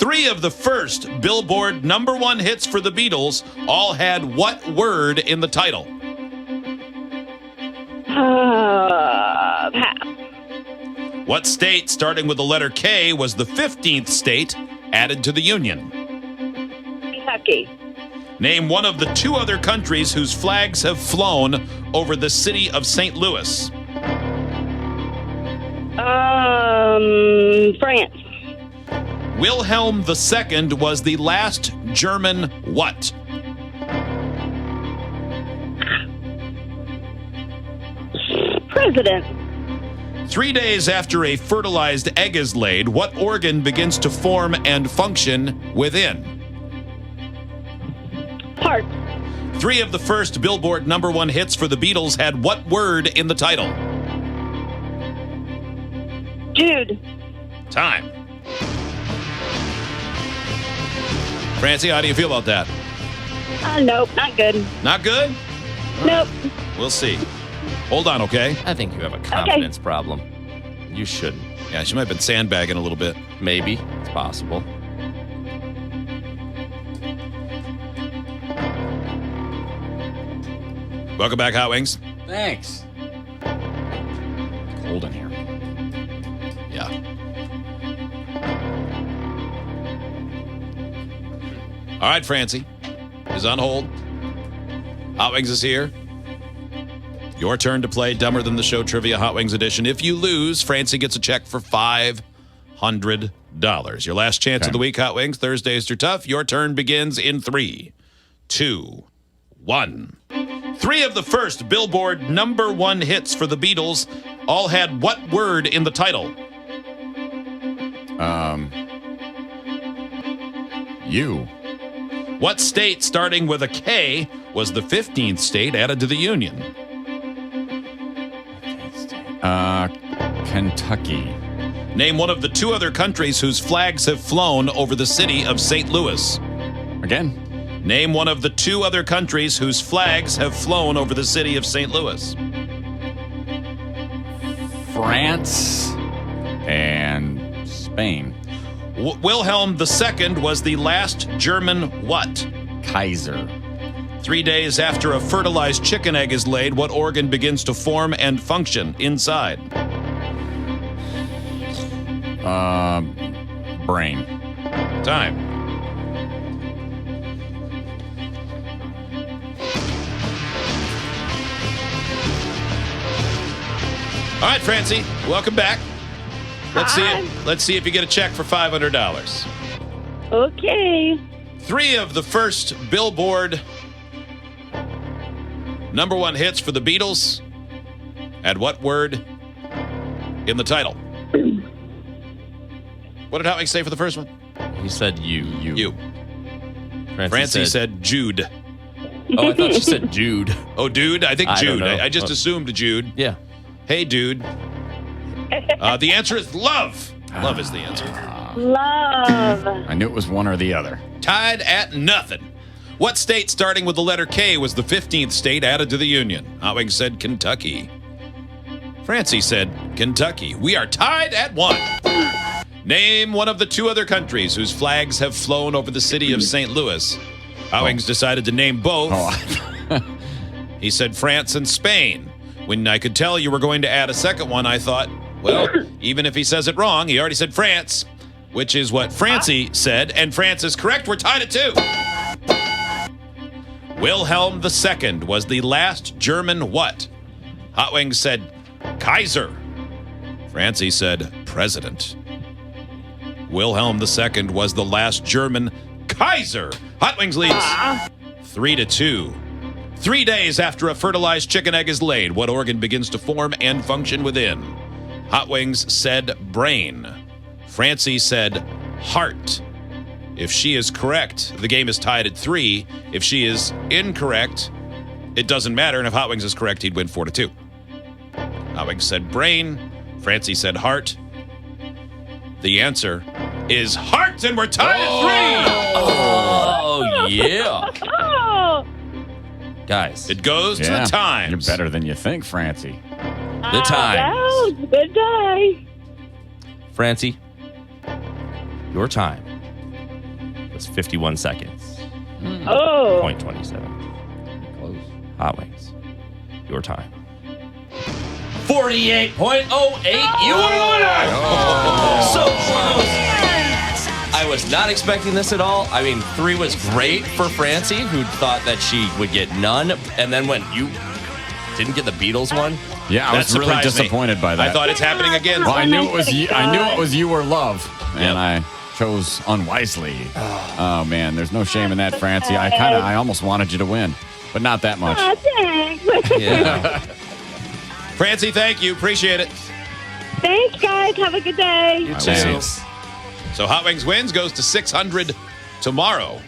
Three of the first Billboard #1 hits for the Beatles all had what word in the title? Pass. What state, starting with the letter K, was the 15th state added to the Union? Kentucky. Name one of the two other countries whose flags have flown over the city of St. Louis. France. Wilhelm II was the last German what? President. 3 days after a fertilized egg is laid, what organ begins to form and function within? Heart. Three of the first Billboard #1 hits for the Beatles had what word in the title? Jude. Time. Francie, how do you feel about that? Nope, not good. Not good? Nope. We'll see. Hold on, okay? I think you have a confidence problem. You shouldn't. Yeah, she might have been sandbagging a little bit. Maybe. It's possible. Welcome back, Hot Wings. Thanks. Cold in here. Yeah. All right, Francie is on hold. Hot Wings is here. Your turn to play Dumber Than the Show Trivia Hot Wings Edition. If you lose, Francie gets a check for $500. Your last chance of the week, Hot Wings. Thursdays are tough. Your turn begins in 3, 2, 1. Three of the first Billboard #1 hits for the Beatles all had what word in the title? You. What state, starting with a K, was the 15th state added to the Union? Kentucky. Name one of the two other countries whose flags have flown over the city of St. Louis. Again? Name one of the two other countries whose flags have flown over the city of St. Louis. France and Spain. Wilhelm II was the last German what? Kaiser. 3 days after a fertilized chicken egg is laid, what organ begins to form and function inside? Brain. Time. All right, Francie, welcome back. Let's see if you get a check for $500. Okay. Three of the first Billboard #1 hits for the Beatles had what word in the title? What did Hot Wings say for the first one? He said you. You. Francie said Jude. Oh, I thought she said Jude. Oh, dude? I think I don't Jude. know. I just assumed Jude. Yeah. Hey, dude. The answer is love. Love is the answer. Love. I knew it was one or the other. Tied at nothing. What state, starting with the letter K, was the 15th state added to the Union? Hot Wings said Kentucky. Francie said Kentucky. We are tied at 1. Name one of the two other countries whose flags have flown over the city of St. Louis. Hot Wings decided to name both. He said France and Spain. When I could tell you were going to add a second one, I thought, well, even if he says it wrong, he already said France, which is what Francie said, and France is correct. We're tied at 2. Wilhelm II was the last German what? Hot Wings said Kaiser. Francie said president. Wilhelm II was the last German Kaiser. Hot Wings leads 3-2. 3 days after a fertilized chicken egg is laid, what organ begins to form and function within? Hot Wings said brain. Francie said heart. If she is correct, the game is tied at 3. If she is incorrect, it doesn't matter. And if Hot Wings is correct, he'd win 4-2. Hot Wings said brain. Francie said heart. The answer is heart, and we're tied at 3. Oh, yeah. Oh. Guys, It goes to the times. You're better than you think, Francie. the times. Well, good day. Francie, your time was 51 seconds. Oh. 0.27. Close. Hot Wings. Your time. 48.08. You are the winner. So close. I was not expecting this at all. I mean, 3 was great for Francie, who thought that she would get none. And then when you didn't get the Beatles one, Yeah, I That was really surprised me. disappointed by that. I thought it's happening again. Well, I knew it was you. I knew it was you or love, Yep. and I chose unwisely. Oh man, there's no shame in that, Francie. I almost wanted you to win, but not that much. Oh, thanks. yeah. Francie, thank you. Appreciate it. Thanks, guys. Have a good day. You too. too. So Hot Wings wins, goes to 600 tomorrow.